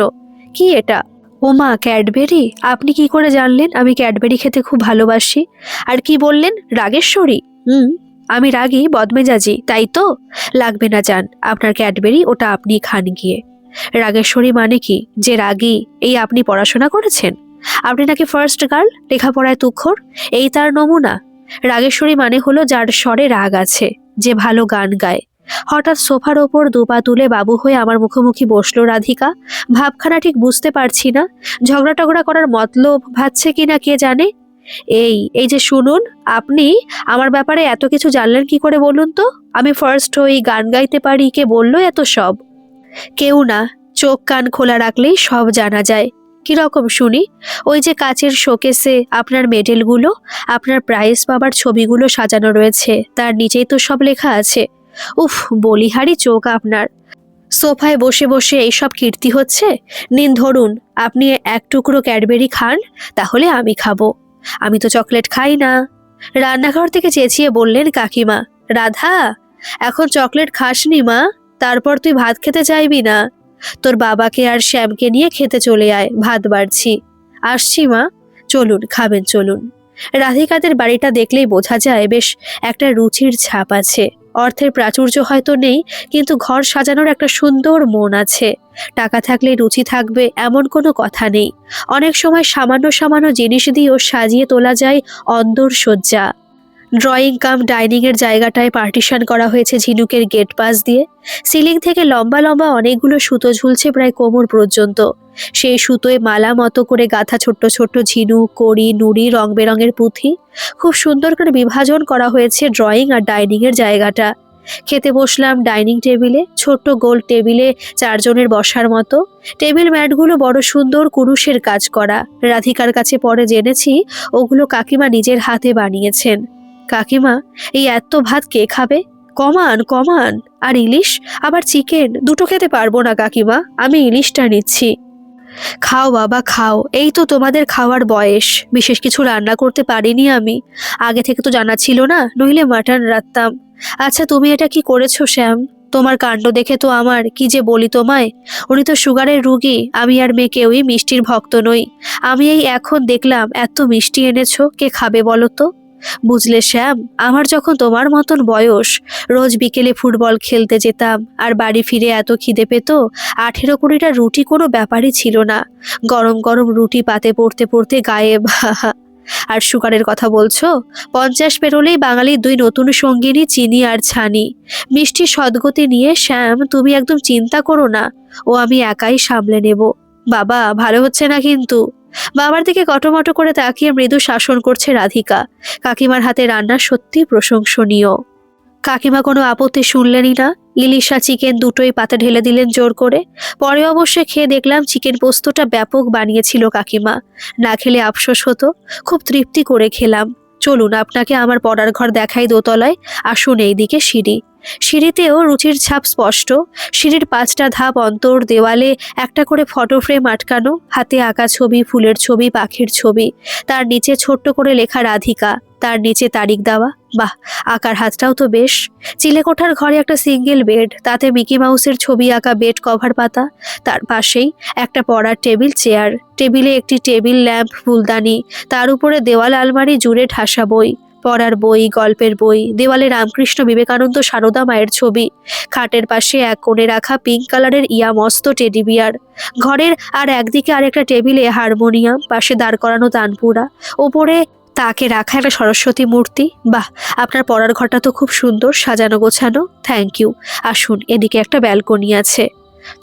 কি এটা? ওমা, ক্যাডবেরি! আপনি কি করে জানলেন আমি ক্যাডবেরি খেতে খুব ভালোবাসি? আর কি বললেন, রাগেশ্বরী? আমি রাগী, বদমেজাজি, তাই তো? লাগবে না যান, আপনার ক্যাডবেরি, ওটা আপনি খান গিয়ে। রাগেশ্বরী মানে কি? যে রাগী। এই আপনি পড়াশোনা করেছেন? আপনি নাকি ফার্স্ট গার্ল, লেখাপড়ায় তুখর, এই তার নমুনা? রাগেশ্বরী মানে হলো যার স্বরে রাগ আছে, যে ভালো গান গায়। হঠাৎ সোফার ওপর দুপা তুলে বাবু হয়ে আমার মুখোমুখি বসলো রাধিকা। ভাবখানা ঠিক বুঝতে পারছি না। ঝগড়া টগড়া করার মতলব ভাবছে কিনা কে জানে। এই যে শুনুন, আপনি আমার ব্যাপারে এত কিছু জানলেন কি করে বলুন তো? আমি ফার্স্ট হই, গান গাইতে পারি, কে বললো এত সব? কেউ না, চোখ কান খোলা রাখলেই সব জানা যায়। কিরকম শুনি? ওই যে কাচের শোকেসে আপনার মেডেলগুলো, আপনার প্রাইজ পাবার ছবিগুলো সাজানো রয়েছে, তার নিচেই তো সব লেখা আছে। উফ, বলিহারি চোখ আপনার। সোফায় বসে বসে এইসব কীর্তি হচ্ছে। নিন ধরুন, আপনি এক টুকরো ক্যাডবেরি খান, তাহলে আমি খাবো। আমি তো চকলেট খাই না। রান্নাঘর থেকে চেঁচিয়ে বললেন কাকিমা। রাধা, এখন চকলেট খাসনি মা? তারপর তুই ভাত খেতে চাইবি না? তোর বাবাকে আর শ্যামকে নিয়ে খেতে চলে আয়, ভাত বাড়ছি। আসছি মা। চলুন, খাবেন চলুন। রাধিকাদের বাড়িটা দেখলেই বোঝা যায় বেশ একটা রুচির ছাপ আছে। অর্থের প্রাচুর্য হয়তো নেই, কিন্তু ঘর সাজানোর একটা সুন্দর মন আছে। টাকা থাকলে রুচি থাকবে এমন কোনো কথা নেই। অনেক সময় সামান্য সামান্য জিনিস দিয়েও সাজিয়ে তোলা যায় অন্দর সজ্জা। ড্রয়িং কাম ডাইনিং এর জায়গাটায় পার্টিশন করা হয়েছে ঝিনুকের গেট পাস দিয়ে। সিলিং থেকে লম্বা লম্বা অনেকগুলো সুতো ঝুলছে প্রায় কোমর পর্যন্ত। সেই সুতোয় মালা মতো করে গাঁথা ছোট্ট ছোট্ট ঝিনুক, কড়ি, নুড়ি, রং বেরঙের পুঁথি। খুব সুন্দর করে বিভাজন করা হয়েছে ড্রয়িং আর ডাইনিং এর জায়গাটা। খেতে বসলাম ডাইনিং টেবিলে, ছোট্ট গোল টেবিলে চারজনের বসার মতো। টেবিল ম্যাটগুলো বড় সুন্দর কুরুশের কাজ করা। রাধিকার কাছে পরে জেনেছি ওগুলো কাকিমা নিজের হাতে বানিয়েছেন। কাকিমা, এই এত ভাত কে খাবে? কমান কমান। আর ইলিশ, আবার চিকেন, দুটো খেতে পারবো না কাকিমা, আমি ইলিশটা নিচ্ছি। খাও বাবা খাও, এই তো তোমাদের খাওয়ার বয়স। বিশেষ কিছু রান্না করতে পারিনি আমি, আগে থেকে তো জানা ছিল না, নইলে মাটন রাখতাম। আচ্ছা, তুমি এটা কি করেছো শ্যাম? তোমার কাণ্ড দেখে তো আমার কি যে বলি তোমায়। উনি তো সুগারের রুগী, আমি আর মেয়ে কেউই মিষ্টির ভক্ত নই। আমি এই এখন দেখলাম এত মিষ্টি এনেছো, কে খাবে বলো তো? বুঝলে শ্যাম, আমার যখন তোমার মতন বয়স, রোজ বিকেলে ফুটবল খেলতে যেতাম, আর বাড়ি ফিরে এত খিদে পেত, 18-20টা রুটি কোনো ব্যাপারই ছিল না। গরম গরম রুটি পাতে পড়তে পড়তে গায়ে আর সুগারের কথা বলছো? 50 পেরোলেই বাঙালির 2 নতুন সঙ্গিনী, চিনি আর ছানি। মিষ্টি সদ্গতি নিয়ে শ্যাম তুমি একদম চিন্তা করো না, ও আমি একাই সামলে নেব। বাবা ভালো হচ্ছে না কিন্তু। বাবার দিকে কটমট করে তাকিয়ে মৃদু শাসন করছে রাধিকা। কাকিমার হাতে রান্না সত্যি প্রশংসনীয়। কাকিমা কোনো আপত্তি শুনলেনই না। ইলিশা চিকেন দুটোই পাতে ঢেলে দিলেন জোর করে। পরে অবশ্যই খেয়ে দেখলাম চিকেন পোস্তটা ব্যাপক বানিয়েছিল কাকিমা। না খেলে আফসোস হতো। খুব তৃপ্তি করে খেলাম। চলুন আপনাকে আমার পড়ার ঘর দেখাই দোতলায়। আসুন এইদিকে সিঁড়ি। সিঁড়িতেও রুচির ছাপ স্পষ্ট। সিঁড়ির 5টা ধাপ অন্তর, দেওয়ালে একটা করে ফটো ফ্রেম আটকানো, হাতে আঁকা ছবি, ফুলের ছবি, পাখির ছবি। তার নিচে ছোট্ট করে লেখা রাধিকা, তার নিচে তারিখ দেওয়া। বাহ, আঁকার হাতটাও তো বেশ। চিলেকোঠার ঘরে একটা সিঙ্গেল বেড, তাতে মিকি মাউসের ছবি আঁকা বেড কভার পাতা। তার পাশেই একটা পড়ার টেবিল, চেয়ার। টেবিলে একটি টেবিল ল্যাম্প, ফুলদানি। তার উপরে দেওয়াল আলমারি জুড়ে ঠাসা বই, পড়ার বই, গল্পের বই। দেওয়ালে রামকৃষ্ণ, বিবেকানন্দ, সারদা মায়ের ছবি। খাটের পাশে এক কোণে রাখা পিঙ্ক কালারের ইয়া মস্ত টেডি বিয়ার। ঘরের আর একদিকে আরেকটা টেবিলে হারমোনিয়াম, পাশে দাঁড় করানো তানপুরা। ওপরে তাকে রাখা একটা সরস্বতী মূর্তি। বাহ, আপনার পড়ার ঘরটা তো খুব সুন্দর, সাজানো গোছানো। Thank you. আসুন, এদিকে একটা ব্যালকনি আছে।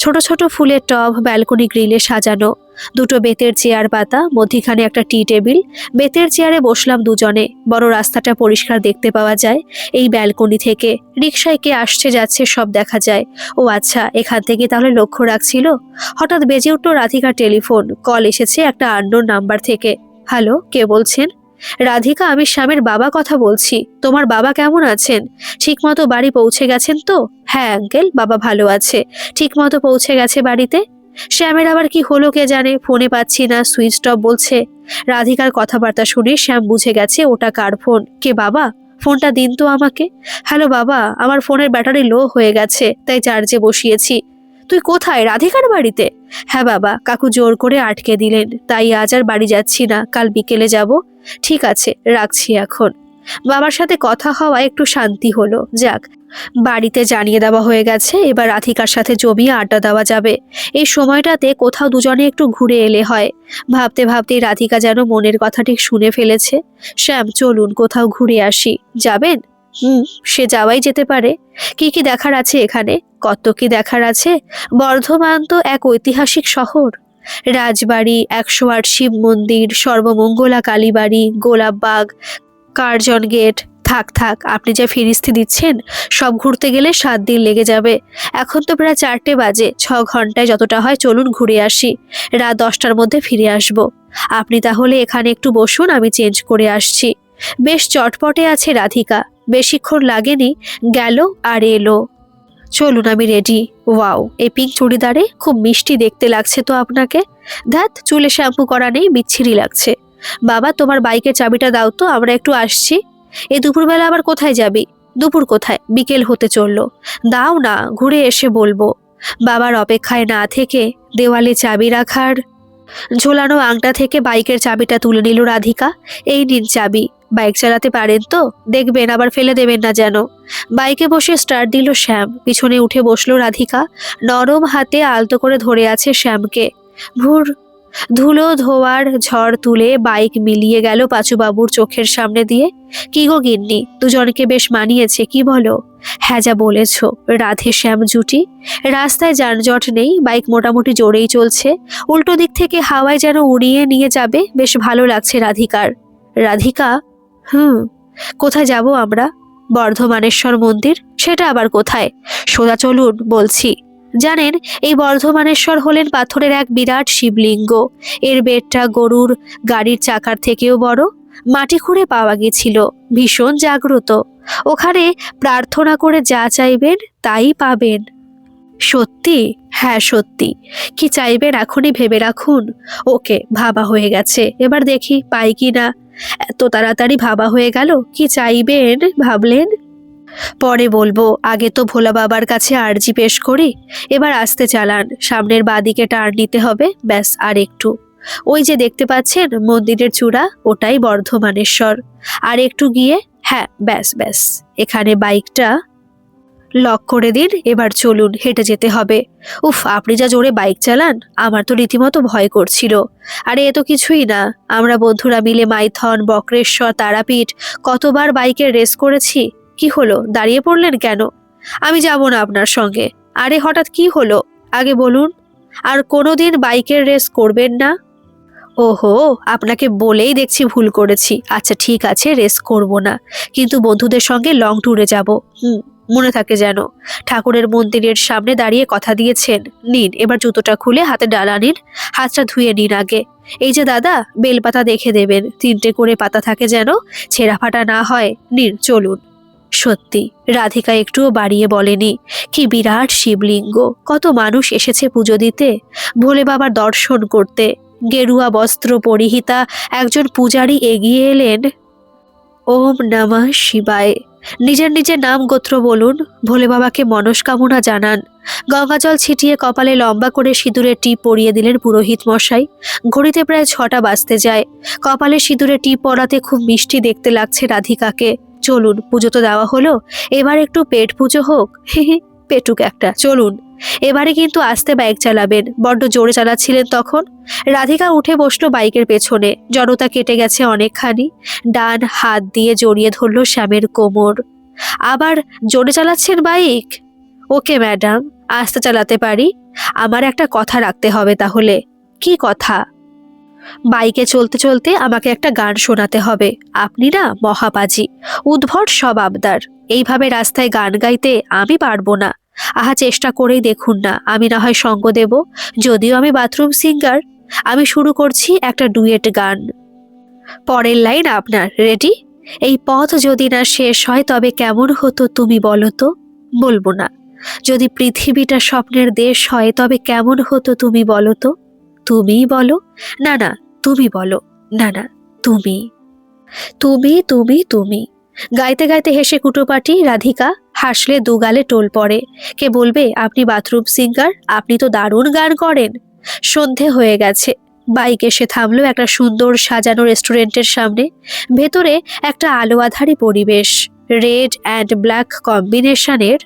ছোট ছোট ফুলের টব, ব্যালকনি গ্রিলে সাজানো। 2টো বেতের চেয়ার পাতা, মধ্যিখানে একটা টি টেবিল। বেতের চেয়ারে বসলাম দুজনে। বড় রাস্তাটা পরিষ্কার দেখতে পাওয়া যায় এই ব্যালকনি থেকে। রিকশায় কে আসছে যাচ্ছে সব দেখা যায়। ও আচ্ছা, এখান থেকে তাহলে লক্ষ্য রাখছিল। হঠাৎ বেজে উঠল রাধিকার টেলিফোন। কল এসেছে একটা আননোন নাম্বার থেকে। হ্যালো, কে বলছেন? রাধিকা, আমি শ্যামের বাবা কথা বলছি। তোমার বাবা কেমন আছেন? ঠিকমতো বাড়ি পৌঁছে গেছেন তো? হ্যাঁ আঙ্কেল, বাবা ভালো আছে, ঠিকমতো পৌঁছে গেছে বাড়িতে। শ্যামের আবার কি হলো কে জানে, ফোনে পাচ্ছি না, সুইচ অফ বলছে। রাধিকার কথাবার্তা শুনে শ্যাম বুঝে গেছে ওটা কার ফোন। কে বাবা? ফোনটা দিন তো আমাকে। হ্যালো বাবা, আমার ফোনের ব্যাটারি লো হয়ে গেছে, তাই চার্জে বসিয়েছি। তুই কোথায়? রাধিকার বাড়িতে? হ্যাঁ বাবা, কাকু জোর করে আটকে দিলেন, তাই আজ আর বাড়ি যাচ্ছি না, কাল বিকেলে যাব। ঠিক আছে, রাখছি এখন। বাবার সাথে কথা হওয়া একটু শান্তি হলো। যাক, বাড়িতে জানিয়ে দেওয়া হয়ে গেছে, এবার রাধিকার সাথে জমিয়ে আড্ডা দেওয়া যাবে। এই সময়টাতে কোথাও দুজনে একটু ঘুরে এলে হয়। ভাবতে ভাবতেই রাধিকা যেন মনের কথা ঠিক শুনে ফেলেছে। শ্যাম, চলুন কোথাও ঘুরে আসি। যাবেন? সে যাওয়াই যেতে পারে। কি কি দেখার আছে এখানে? কত কি দেখার আছে। বর্ধমান তো এক ঐতিহাসিক শহর। রাজবাড়ি, 108 শিব মন্দির, সর্বমঙ্গলা কালীবাড়ি, গোলাপবাগ, কার্জন গেট। থাক থাক, আপনি যা ফিরিস্তি দিচ্ছেন, সব ঘুরতে গেলে 7 দিন লেগে যাবে। এখন তো প্রায় 4টে বাজে, 6 ঘন্টায় যতটা হয় চলুন ঘুরে আসি। রাত 10টার মধ্যে ফিরে আসব। আপনি তাহলে এখানে একটু বসুন, আমি চেঞ্জ করে আসছি। বেশ চটপটে আছে রাধিকা, বেশিক্ষণ লাগেনি, গেল আর এলো। চলুন, আমি রেডি। ওয়াও, এই পিঙ্ক চুড়িদারে খুব মিষ্টি দেখতে লাগছে তো আপনাকে। ধ্যাত, চুলে শ্যাম্পু করা নেই, বিচ্ছিরি লাগছে। বাবা, তোমার বাইকের চাবিটা দাও তো, আমরা একটু আসছি। এই দুপুরবেলা আবার কোথায় যাবি? দুপুর কোথায়, বিকেল হতে চললো। দাও না, ঘুরে এসে বলবো। বাবার অপেক্ষায় না থেকে দেওয়ালে চাবি রাখার ঝোলানো আংটা থেকে বাইকের চাবিটা তুলে নিল রাধিকা। এই নিন চাবি। বাইক চালাতে পারেন তো? দেখবেন আবার ফেলে দেবেন না যেন। বাইকে বসে স্টার্ট দিল শ্যাম। পিছনে উঠে বসলো রাধিকা। নরম হাতে আলতো করে ধরে আছে শ্যামকে। ভুর, ধুলো ধোয়ার ঝড় তুলে বাইক মিলিয়ে গেল পাঁচুবাবুর চোখের সামনে দিয়ে। কি গো গিন্নি, দুজনকে বেশ মানিয়েছে, কি বলো? হ্যাঁ, যা বলেছ। রাধে শ্যাম জুটি। রাস্তায় যানজট নেই, বাইক মোটামুটি জোরেই চলছে। উল্টো দিক থেকে হাওয়ায় যেন উড়িয়ে নিয়ে যাবে, বেশ ভালো লাগছে রাধিকার। রাধিকা, কোথায় যাব আমরা? বর্ধমানেশ্বর মন্দির। সেটা আবার কোথায়? সোজা চলুন বলছি। জানেন, এই বর্ধমানেশ্বর হলেন পাথরের এক বিরাট শিবলিঙ্গ। এর বেদটা গরুর গাড়ির চাকার থেকেও বড়। মাটি খুঁড়ে পাওয়া গেছিল, ভীষণ জাগ্রত। ওখানে প্রার্থনা করে যা চাইবেন তাই পাবেন। সত্যি? হ্যাঁ সত্যি। কি চাইবেন এখনই ভেবে রাখুন। ওকে, ভাবা হয়ে গেছে, এবার দেখি পাই কি না। এত তাড়াতাড়ি ভাবা হয়ে গেল? কি চাইবেন ভাবলেন? পরে বলবো, আগে তো ভোলা বাবার কাছে আর্জি পেশ করি। এবার আসতে চালান, সামনের বাঁদিকে টার্ন নিতে হবে, ব্যাস আর একটু। ওই যে দেখতে পাচ্ছেন মন্দিরের চূড়া, ওটাই বর্ধমানেশ্বর। আর একটু গিয়ে, হ্যাঁ ব্যাস ব্যাস। এখানে বাইকটা লক করে দিন, এবার চলুন, হেঁটে যেতে হবে। উফ, আপনি যা জোরে বাইক চালান, আমার তো রীতিমতো ভয় করছিল। আরে এ তো কিছুই না, আমরা বন্ধুরা মিলে মাইথন, বক্রেশ্বর, তারাপীঠ কতবার বাইকের রেস করেছি। কি হলো, দাঁড়িয়ে পড়লেন কেন? আমি যাব না আপনার সঙ্গে। আরে হঠাৎ কি হলো আগে বলুন। আর কোনোদিন বাইকের রেস করবেন না? ওহো, আপনাকে বলেই দেখছি ভুল করেছি। আচ্ছা ঠিক আছে, রেস করব না, কিন্তু বন্ধুদের সঙ্গে লং ট্যুরে যাব। মনে থাকে যেন। ঠাকুরের মন্দিরের সামনে দাঁড়িয়ে কথা দিয়েছেন। নিন, এবার জুতোটা খুলে হাতে ডালা নিন, হাতটা ধুয়ে নিন আগে। এই যে দাদা, বেলপাতা দেখে দেবেন, 3টে করে পাতা থাকে যেন, ছেঁড়া ফাটা না হয়। নিন, চলুন। সত্যি রাধিকা একটুও বাড়িয়ে বলেনি। কি বিরাট শিবলিঙ্গ, কত মানুষ এসেছে পুজো দিতে, ভোলে বাবার দর্শন করতে। গেরুয়া বস্ত্র পরিহিতা একজন পূজারী এগিয়ে এলেন। ওম নমঃ শিবায়। নিজের নিজের নাম গোত্র বলুন, ভোলে বাবাকে মনস্কামনা জানান। গঙ্গাজল ছিটিয়ে কপালে লম্বা করে সিঁদুরের টিপ পরিয়ে দিলেন পুরোহিত মশাই। ঘড়িতে প্রায় 6টা বাজতে যায়। কপালে সিঁদুরের টিপ পরাতে খুব মিষ্টি দেখতে লাগছে রাধিকাকে। চলুন, পুজো তো দেওয়া হলো, এবার একটু পেট পুজো হোক। পেটুক একটা, চলুন। এবারে কিন্তু আস্তে বাইক চালাবেন, বড্ড জোরে চালাচ্ছিলেন তখন। রাধিকা উঠে বসলো বাইকের পেছনে। জড়তা কেটে গেছে অনেকখানি। ডান হাত দিয়ে জড়িয়ে ধরল শ্যামের কোমর। আবার জোরে চালাচ্ছেন বাইক? ওকে ম্যাডাম, আস্তে চালাতে পারি। আমার একটা কথা রাখতে হবে তাহলে। কি কথা? বাইকে চলতে চলতে আমাকে একটা গান শোনাতে হবে। আপনি না মহাবাজি, উদ্ভট সব আবদার। এইভাবে রাস্তায় গান গাইতে আমি পারবো না। আহা, চেষ্টা করেই দেখুন না, আমি না হয় সঙ্গ দেব। যদিও আমি বাথরুম সিঙ্গার। আমি শুরু করছি একটা ডুয়েট গান। পরের লাইন আপনার, রেডি? এই পথ যদি না শেষ হয় তবে কেমন হতো তুমি বলো তো? বলবো না। যদি পৃথিবীটা স্বপ্নের দেশ হয় তবে কেমন হতো তুমি বলো তো? তুমিই বলো। না না, তুমি বলো। না না, তুমি। তুমি তুমি তুমি। গাইতে গাইতে হেসে কুটোপাটি রাধিকা। হাসলে দুগালে টোল পড়ে। কে বলবে আপনি বাথরুম সিঙ্গার? আপনি তো দারুণ গান করেন। সন্ধে হয়ে গেছে। বাইক এসে থামলো একটা সুন্দর সাজানো রেস্টুরেন্টের সামনে। ভেতরে একটা আলো আঁধারি পরিবেশ। রেড অ্যান্ড ব্ল্যাক কম্বিনেশনের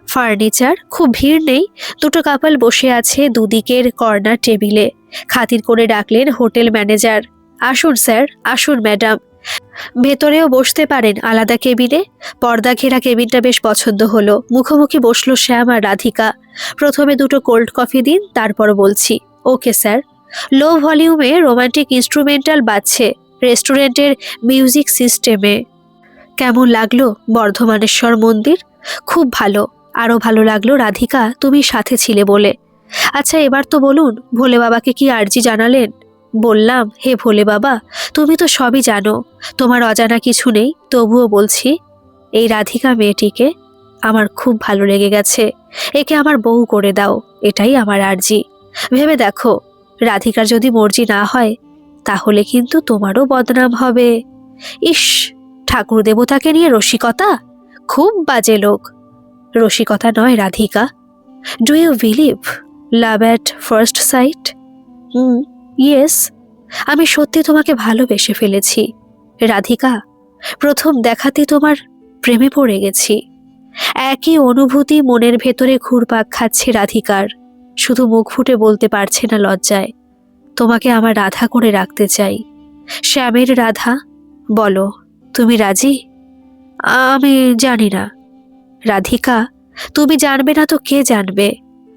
ফার্নিচার। খুব ভিড় নেই। দুটো কাপল বসে আছে দুদিকের কর্নার টেবিলে। খাতির করে ডাকলেন হোটেল ম্যানেজার। আসুন স্যার, আসুন ম্যাডাম, ভেতরেও বসতে পারেন আলাদা কেবিনে। পর্দা ঘেরা কেবিনটা বেশ পছন্দ হলো। মুখোমুখি বসলো শ্যাম আর রাধিকা। প্রথমে দুটো কোল্ড কফি দিন, তারপর বলছি। Okay sir. লো ভলিউমে রোমান্টিক ইনস্ট্রুমেন্টাল বাজছে রেস্টুরেন্টের মিউজিক সিস্টেমে। কেমন লাগলো বর্ধমানেশ্বর মন্দির? খুব ভালো। আরো ভালো লাগলো রাধিকা তুমি সাথে ছিলে বলে। আচ্ছা এবার তো বলুন, ভোলে বাবাকে কি আর্জি জানালেন? বললাম, হে ভোলে বাবা, তুমি তো সবই জানো, তোমার অজানা কিছু নেই। তবুও বলছি, এই রাধিকা মেয়েটিকে আমার খুব ভালো লেগে গেছে। একে আমার বউ করে দাও, এটাই আমার আর্জি। ভেবে দেখো, রাধিকার যদি মর্জি না হয় তাহলে কিন্তু তোমারও বদনাম হবে। ইস, ঠাকুর দেবতাকে নিয়ে রসিকতা? খুব বাজে লোক। রসিকতা নয় Radhika. Do you believe love at first sight? Yes, আমি সত্যি তোমাকে ভালোবেসে ফেলেছি রাধিকা। প্রথম দেখাতে তোমার প্রেমে পড়ে গেছি। একই অনুভূতি মনের ভেতরে ঘুরপাক খাচ্ছে রাধিকার। শুধু মুখ ফুটে বলতে পারছে না লজ্জায়। তোমাকে আমার রাধা করে রাখতে চাই, শ্যামের রাধা। বলো, তুমি রাজি? আমি জানি না রাধিকা। তুমি জানবে না তো কে জানবে?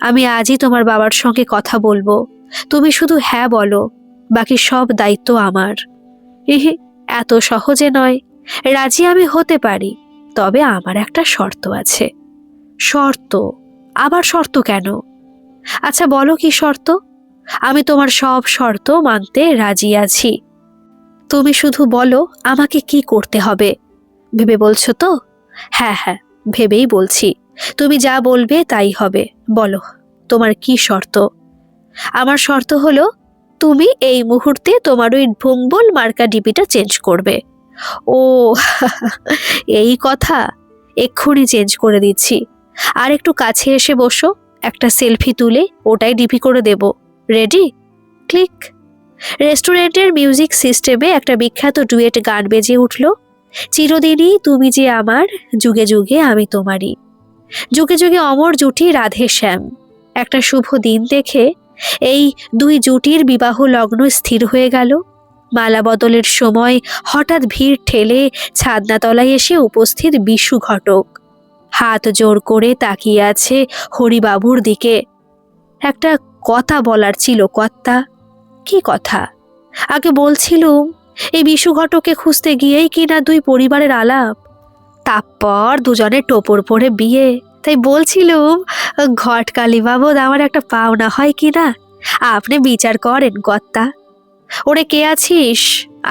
আমি আজই তোমার বাবার সঙ্গে কথা বলবো। তুমি শুধু হ্যাঁ বলো, বাকি সব দায়িত্ব আমার। ইহি, এত সহজে নয়। রাজি আমি হতে পারি, তবে আমার একটা শর্ত আছে। শর্ত? আবার শর্ত কেন? আচ্ছা বলো কি শর্ত। আমি তোমার সব শর্ত মানতে রাজি আছি। তুমি শুধু বলো আমাকে কি করতে হবে। ভেবে বলছো তো? হ্যাঁ হ্যাঁ, ভেবেই বলছি। তুমি যা বলবে তাই হবে। বলো, তোমার কি শর্ত? আমার শর্ত হলো, তুমি এই মুহূর্তে তোমার ওই ভুম্বল মার্কা ডিপিটা চেঞ্জ করবে। ও এই কথা, এক্ষুনি চেঞ্জ করে দিচ্ছি। আর একটু কাছে এসে বসো, একটা সেলফি তুলে ওটাই ডিপি করে দেব। রেডি? ক্লিক। রেস্টুরেন্টের মিউজিক সিস্টেমে একটা বিখ্যাত ডুয়েট গান বেজে উঠল। চিরদিনই তুমি যে আমার, যুগে যুগে আমি তোমারই। যুগে যুগে অমর জুটি রাধে শ্যাম। একটা শুভ দিন দেখে এই দুই জুটির বিবাহ লগ্ন স্থির হয়ে গেল। মালা বদলের সময় হঠাৎ ভিড় ঠেলে ছাদনাতলায় এসে উপস্থিত বিশু ঘটক। হাত জোর করে তাকিয়ে আছে হরিবাবুর দিকে। একটা কথা বলার ছিল কর্তা। কি কথা? আগে বলছিলুম এই বিশু ঘটককে খুঁজতে গিয়েই কিনা দুই পরিবারের আলাপ, তারপর দুজনের টোপর পড়ে বিয়ে। তাই বলছিলুম ঘটকালি বাবদ আমার একটা পাওনা হয় কিনা, আপনি বিচার করেন কর্তা। ওরে কে আছিস?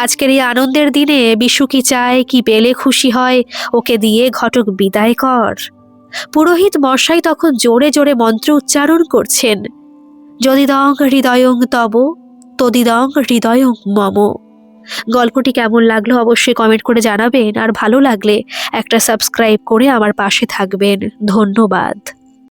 আজকের এই আনন্দের দিনে বিশু কি চায়, কি পেলে খুশি হয়, ওকে দিয়ে ঘটক বিদায় কর। পুরোহিত মশাই তখন জোরে জোরে মন্ত্র উচ্চারণ করছেন। যদিদং হৃদয়ং তব তদিদং হৃদয়ং মম। গল্পটি কেমন লাগলো অবশ্যই কমেন্ট করে জানাবেন, আর ভালো লাগলে একটা সাবস্ক্রাইব করে আমার পাশে থাকবেন। ধন্যবাদ।